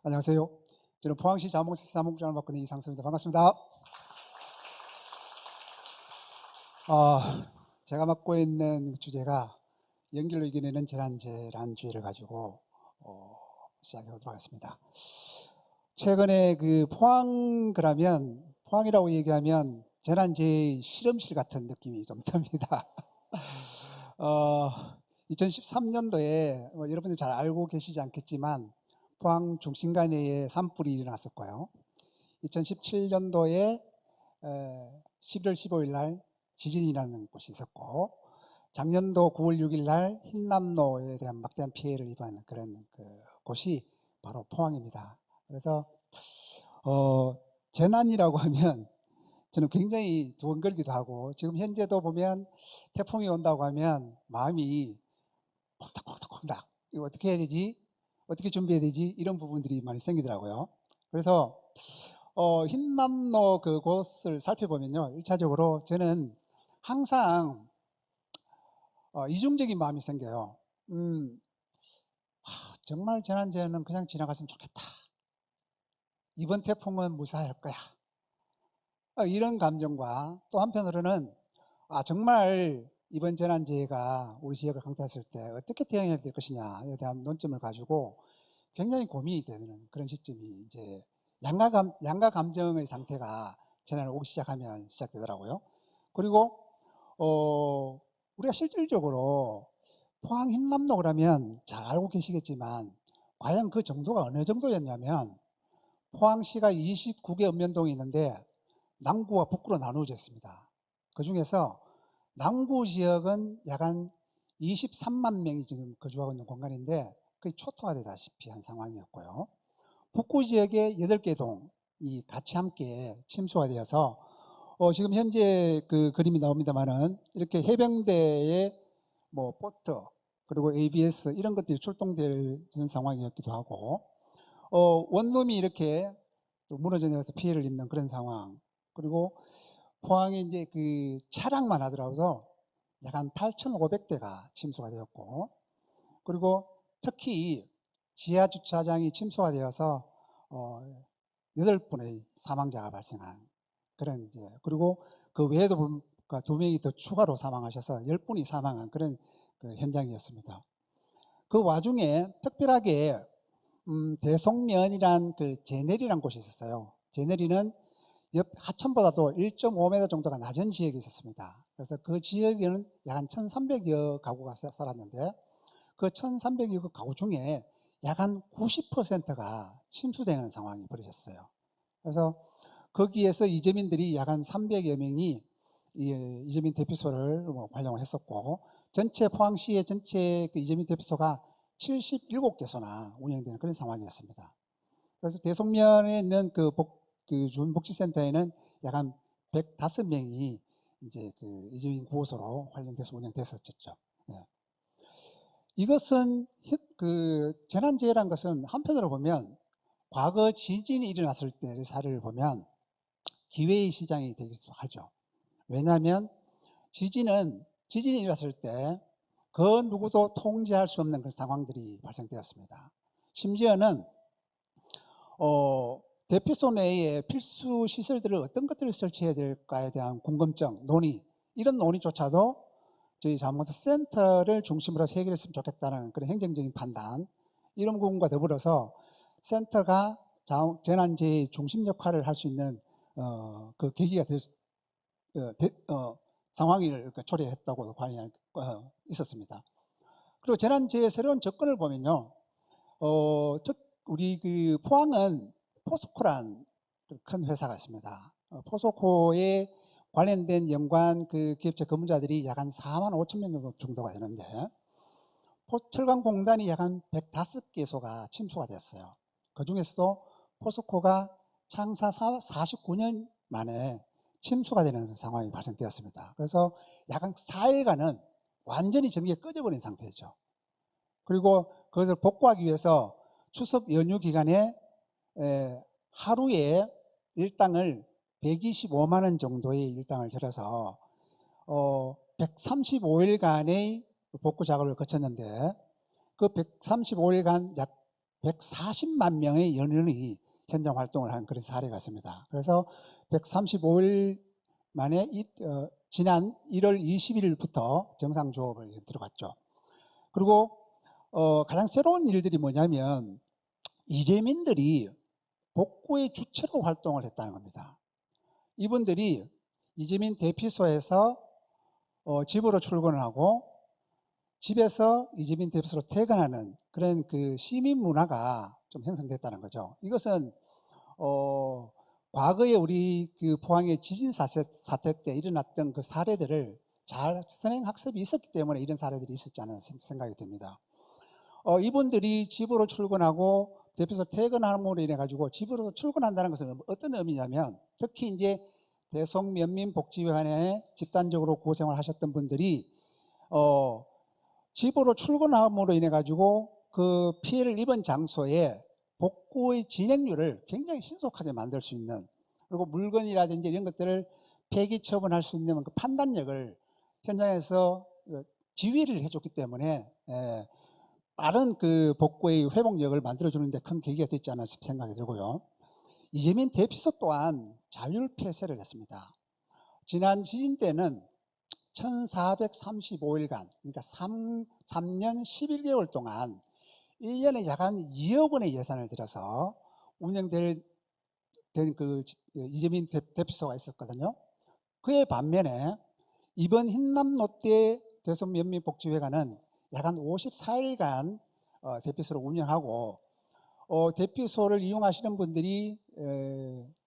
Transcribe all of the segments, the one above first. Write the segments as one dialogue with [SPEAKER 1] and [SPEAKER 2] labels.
[SPEAKER 1] 안녕하세요. 저는 포항시 자원봉사 사무국장을 맡고 있는 이상수입니다. 반갑습니다. 제가 맡고 있는 주제가 연결로 이겨내는 재난재라는 주제를 가지고 시작해 보도록 하겠습니다. 최근에 포항이라고 얘기하면 재난재 실험실 같은 느낌이 좀 듭니다. 2013년도에 여러분들 잘 알고 계시지 않겠지만 포항 중심가내에 산불이 일어났었고요. 2017년도에 11월 15일 날 지진이라는 곳이 있었고, 작년도 9월 6일 날 흰남노에 대한 막대한 피해를 입은 그런 곳이 바로 포항입니다. 그래서 재난이라고 하면 저는 굉장히 두근거리기도 하고, 지금 현재도 보면 태풍이 온다고 하면 마음이 콩닥콩닥콩닥, 이거 어떻게 해야 되지? 어떻게 준비해야 되지? 이런 부분들이 많이 생기더라고요. 그래서 흰남노 그곳을 살펴보면요, 1차적으로 저는 항상 이중적인 마음이 생겨요. 정말 재난재해는 그냥 지나갔으면 좋겠다. 이번 태풍은 무사할 거야. 이런 감정과, 또 한편으로는 정말 이번 재난재해가 우리 지역을 강타했을 때 어떻게 대응해야 될 것이냐에 대한 논점을 가지고 굉장히 고민이 되는 그런 시점이 이제 양가 감정의 상태가 재난을 오기 시작하면 시작되더라고요. 그리고 우리가 실질적으로 포항 흰남노 그러면 잘 알고 계시겠지만 과연 그 정도가 어느 정도였냐면, 포항시가 29개 읍면동이 있는데 남구와 북구로 나누어져 있습니다. 그 중에서 남구 지역은 약 한 23만 명이 지금 거주하고 있는 공간인데 거의 초토화 되다시피 한 상황이었고요. 북구 지역의 8개 동이 같이 함께 침수가 되어서 지금 현재 그 그림이 나옵니다만은 이렇게 해병대의 보트 그리고 ABS 이런 것들이 출동되는 상황이었기도 하고, 원룸이 이렇게 무너져 내려서 피해를 입는 그런 상황. 그리고 포항에 이제 그 차량만 하더라도 약 한 8,500대가 침수가 되었고, 그리고 특히 지하 주차장이 침수가 되어서 8분의 사망자가 발생한 그런 이제, 그리고 그 외에도 2명이 더 추가로 사망하셔서 10분이 사망한 그런 그 현장이었습니다. 그 와중에 특별하게 대송면이란 그 제내리란 곳이 있었어요. 제내리는 옆 하천보다도 1.5m 정도가 낮은 지역에 있었습니다. 그래서 그 지역에는 약 한 1,300여 가구가 살았는데, 그 1,300여 가구 중에 약 한 90%가 침수되는 상황이 벌어졌어요. 그래서 거기에서 이재민들이 약 한 300여 명이 이재민 대피소를 활용을 했었고, 전체 포항시의 전체 그 이재민 대피소가 77개소나 운영되는 그런 상황이었습니다. 그래서 대송면에 있는 그 주민복지센터에는 약 한 105명이 이제 그 이재민 구호소로 활용돼서 운영됐었죠. 네. 이것은 그 재난재해란 것은 한편으로 보면 과거 지진이 일어났을 때의 사례를 보면 기회의 시장이 되기도 하죠. 왜냐하면 지진이 일어났을 때 그 누구도 통제할 수 없는 그런 상황들이 발생되었습니다. 심지어는 대피소 내에 필수 시설들을 어떤 것들을 설치해야 될까에 대한 궁금증, 논의, 이런 논의조차도 저희 자원봉사 센터를 중심으로 해서 해결했으면 좋겠다는 그런 행정적인 판단, 이런 부분과 더불어서 센터가 재난재해 중심 역할을 할 수 있는 그 계기가 될 상황을 초래했다고 관여 있었습니다. 그리고 재난재해 새로운 접근을 보면요, 우리 그 포항은 포스코란 큰 회사가 있습니다. 포스코에 관련된 연관 그 기업체 근무자들이 약 한 4만 5천 명 정도가 되는데, 철강공단이 약 한 105개소가 침수가 됐어요. 그 중에서도 포스코가 창사 49년 만에 침수가 되는 상황이 발생되었습니다. 그래서 약 한 4일간은 완전히 전기가 꺼져버린 상태죠. 그리고 그것을 복구하기 위해서 추석 연휴 기간에 하루에 일당을 125만 원 정도의 일당을 들여서 135일간의 복구 작업을 거쳤는데, 그 135일간 약 140만 명의 연인이 현장 활동을 한 그런 사례가 있습니다. 그래서 135일 만에 지난 1월 20일부터 정상 조업을 들어갔죠. 그리고 가장 새로운 일들이 뭐냐면 이재민들이 복구의 주체로 활동을 했다는 겁니다. 이분들이 이재민 대피소에서 집으로 출근을 하고 집에서 이재민 대피소로 퇴근하는 그런 그 시민 문화가 좀 형성됐다는 거죠. 이것은 과거에 우리 그 포항의 지진 사태 때 일어났던 그 사례들을 잘 선행 학습이 있었기 때문에 이런 사례들이 있었지 않나 생각이 듭니다. 이분들이 집으로 출근하고 대피소 퇴근함으로 인해 가지고 집으로 출근한다는 것은 어떤 의미냐면, 특히 이제 대송면민복지회관에 집단적으로 고생을 하셨던 분들이 집으로 출근함으로 인해 가지고 그 피해를 입은 장소에 복구의 진행률을 굉장히 신속하게 만들 수 있는, 그리고 물건이라든지 이런 것들을 폐기 처분할 수 있는 그 판단력을 현장에서 지휘를 해줬기 때문에 빠른 그 복구의 회복력을 만들어주는 데 큰 계기가 됐지 않나 생각이 들고요. 이재민 대피소 또한 자율 폐쇄를 했습니다. 지난 지진 때는 1435일간, 그러니까 3년 11개월 동안 1년에 약 한 2억 원의 예산을 들여서 운영된 그 이재민 대피소가 있었거든요. 그에 반면에 이번 흰남 롯데 대송면민복지회관은 약 한 54일간 대피소를 운영하고 대피소를 이용하시는 분들이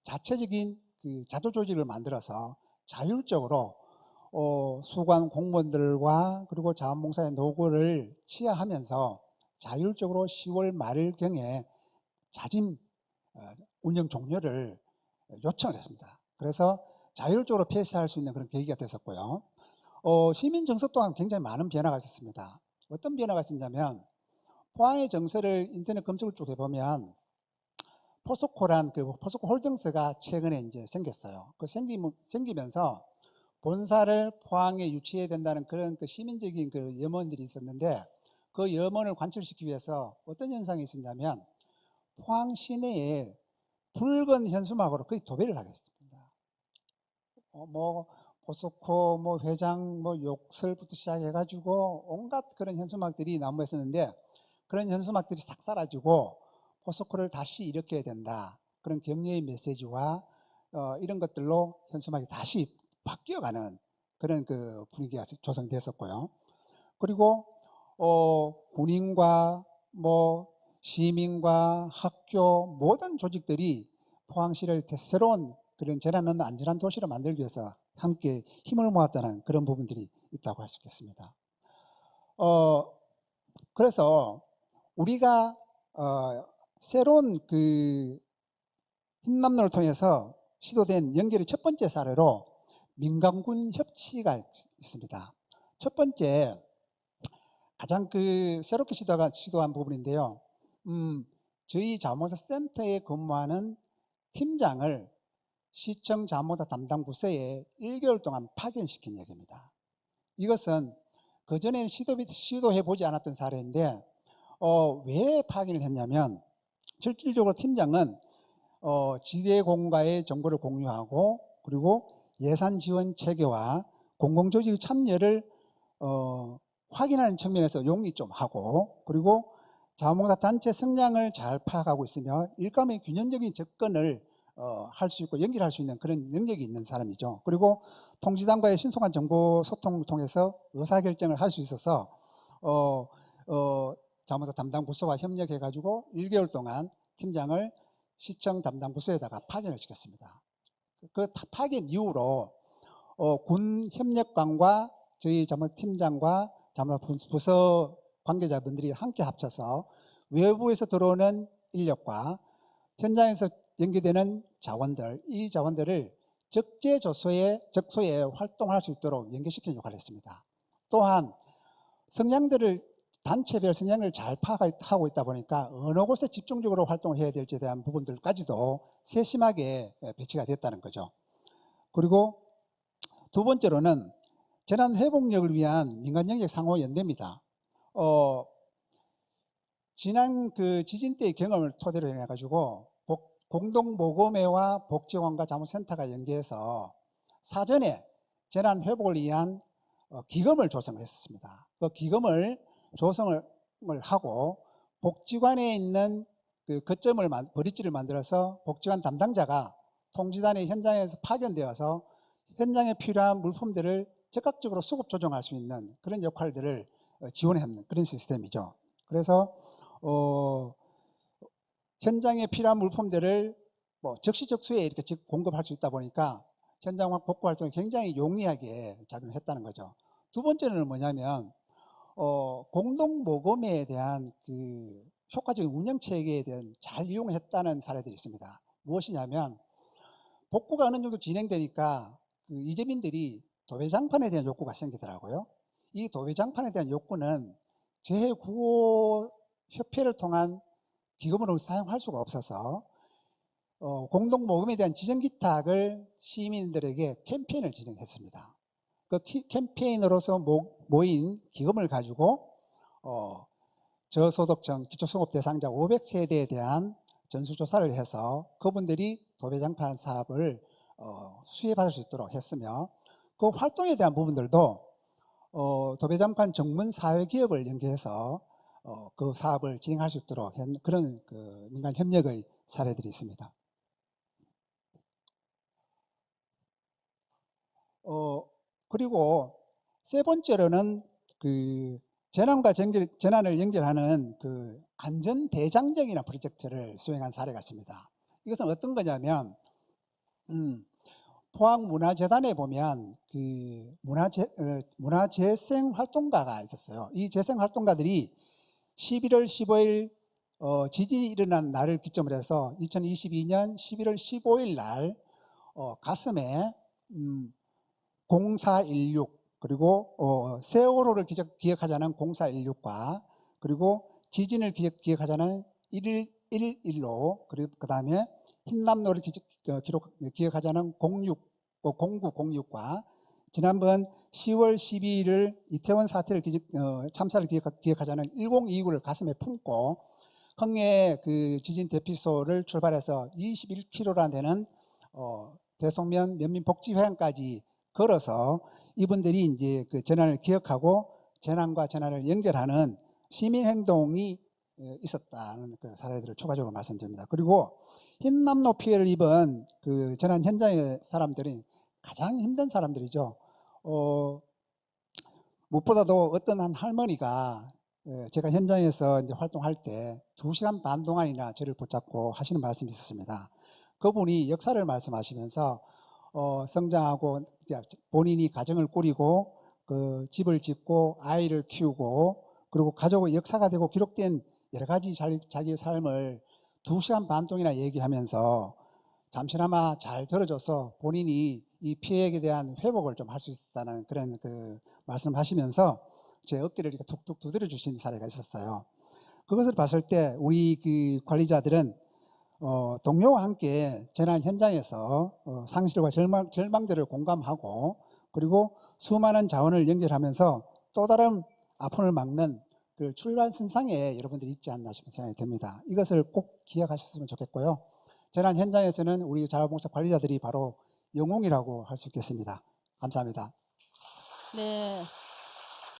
[SPEAKER 1] 자체적인 그 자조조직을 만들어서 자율적으로 수관 공무원들과 그리고 자원봉사의 노고를 취하하면서 자율적으로 10월 말경에 자진 운영 종료를 요청을 했습니다. 그래서 자율적으로 폐쇄할 수 있는 그런 계기가 됐었고요. 시민 정서 또한 굉장히 많은 변화가 있었습니다. 어떤 변화가 있었냐면, 포항의 정서를 인터넷 검색을 쭉 해보면 포스코란 그 포스코 홀딩스가 최근에 이제 생겼어요. 그 생기면서 본사를 포항에 유치해야 된다는 그런 그 시민적인 그 염원들이 있었는데, 그 염원을 관철시키기 위해서 어떤 현상이 있었냐면, 포항 시내에 붉은 현수막으로 거의 도배를 하겠습니다. 뭐 포스코 뭐 회장 뭐 욕설부터 시작해가지고 온갖 그런 현수막들이 나무에 있었는데, 그런 현수막들이 싹 사라지고 포스코를 다시 일으켜야 된다, 그런 격려의 메시지와 이런 것들로 현수막이 다시 바뀌어가는 그런 그 분위기가 조성됐었고요. 그리고 군인과 뭐 시민과 학교 모든 조직들이 포항시를 새로운 그런 재난 없는 안전한 도시로 만들기 위해서 함께 힘을 모았다는 그런 부분들이 있다고 할 수 있겠습니다. 그래서 우리가 새로운 그 흰남로를 통해서 시도된 연결의 첫 번째 사례로 민간군 협치가 있습니다. 첫 번째, 가장 그 새롭게 시도한 부분인데요. 저희 자원봉사 센터에 근무하는 팀장을 시청 자원봉사 담당 부서에 1개월 동안 파견시킨 얘기입니다. 이것은 그전에는 시도해 보지 않았던 사례인데, 왜 파견을 했냐면, 실질적으로 팀장은 지대공과의 정보를 공유하고, 그리고 예산 지원 체계와 공공조직 참여를 확인하는 측면에서 용이 좀 하고, 그리고 자원봉사 단체 성향을 잘 파악하고 있으며 일감의 균형적인 접근을 할 수 있고 연결할 수 있는 그런 능력이 있는 사람이죠. 그리고 통지단과의 신속한 정보 소통을 통해서 의사결정을 할 수 있어서 자원봉사 담당 부서와 협력해 가지고 1개월 동안 팀장을 시청 담당 부서에다가 파견을 시켰습니다. 그 파견 이후로 군 협력관과 저희 자원봉사 팀장과 자원봉사 부서 관계자분들이 함께 합쳐서 외부에서 들어오는 인력과 현장에서 연계되는 자원들, 이 자원들을 적소에 활동할 수 있도록 연계시키는 역할을 했습니다. 또한 단체별 성향을 잘 파악하고 있다 보니까 어느 곳에 집중적으로 활동을 해야 될지에 대한 부분들까지도 세심하게 배치가 됐다는 거죠. 그리고 두 번째로는 재난 회복력을 위한 민간 영역 상호 연대입니다. 지난 그 지진 때의 경험을 토대로 해가지고 공동모금회와 복지관과 자문센터가 연계해서 사전에 재난 회복을 위한 기금을 조성을 했습니다. 그 기금을 조성을 하고 복지관에 있는 그 거점을 버릿지를 만들어서 복지관 담당자가 통지단의 현장에서 파견되어서 현장에 필요한 물품들을 적극적으로 수급 조정할 수 있는 그런 역할들을 지원하는 그런 시스템이죠. 그래서 현장에 필요한 물품들을 뭐 적시적소에 이렇게 공급할 수 있다 보니까 현장 복구 활동이 굉장히 용이하게 작용을 했다는 거죠. 두 번째는 뭐냐면 공동 모금에 대한 그 효과적인 운영 체계에 대한 잘 이용했다는 사례들이 있습니다. 무엇이냐면 복구가 어느 정도 진행되니까 그 이재민들이 도배장판에 대한 욕구가 생기더라고요. 이 도배장판에 대한 욕구는 재구호협회를 통한 기금으로 사용할 수가 없어서 공동모금에 대한 지정기탁을 시민들에게 캠페인을 진행했습니다. 그 캠페인으로서 모인 기금을 가지고 저소득층 기초수급 대상자 500세대에 대한 전수조사를 해서 그분들이 도배장판 사업을 수혜받을 수 있도록 했으며 그 활동에 대한 부분들도 도배장판 전문 사회기업을 연계해서 그 사업을 진행할 수 있도록 한 그런 그 민간 협력의 사례들이 있습니다. 그리고 세 번째로는 그 재난을 연결하는 그 안전대장정이라는 프로젝트를 수행한 사례가 있습니다. 이것은 어떤 거냐면 포항문화재단에 보면 그 문화재생 활동가가 있었어요. 이 재생 활동가들이 11월 15일 지진이 일어난 날을 기점으로 해서 2022년 11월 15일 날 가슴에 0416 그리고 세월호를 기억하자는 0416과 그리고 지진을 기억하자는 1111로 그리고 그 다음에 힘남로를 기억하자는 0906과 지난번 10월 12일을 이태원 사태를 참사를 기억하자는 1029를 가슴에 품고 흥해 그 지진 대피소를 출발해서 21km나 되는 대송면 면민복지회관까지 걸어서 이분들이 이제 그 재난을 기억하고 재난과 재난을 연결하는 시민행동이 있었다는 그 사례들을 추가적으로 말씀드립니다. 그리고 힘남로 피해를 입은 그 재난 현장의 사람들이 가장 힘든 사람들이죠. 무엇보다도 어떤 한 할머니가 제가 현장에서 이제 활동할 때 2시간 반 동안이나 저를 붙잡고 하시는 말씀이 있었습니다. 그분이 역사를 말씀하시면서 성장하고 본인이 가정을 꾸리고 그 집을 짓고 아이를 키우고 그리고 가족의 역사가 되고 기록된 여러 가지 자기의 삶을 2시간 반 동안이나 얘기하면서 잠시나마 잘 들어줘서 본인이 이 피해에 대한 회복을 좀 할 수 있다는 그런 그 말씀하시면서 제 어깨를 이렇게 툭툭 두드려 주신 사례가 있었어요. 그것을 봤을 때 우리 그 관리자들은 동료와 함께 재난 현장에서 상실과 절망들을 공감하고 그리고 수많은 자원을 연결하면서 또 다른 아픔을 막는 그 출발선상에 여러분들이 있지 않나 싶은 생각이 듭니다. 이것을 꼭 기억하셨으면 좋겠고요. 재난 현장에서는 우리 자원봉사 관리자들이 바로 영웅이라고 할 수 있겠습니다. 감사합니다.
[SPEAKER 2] 네.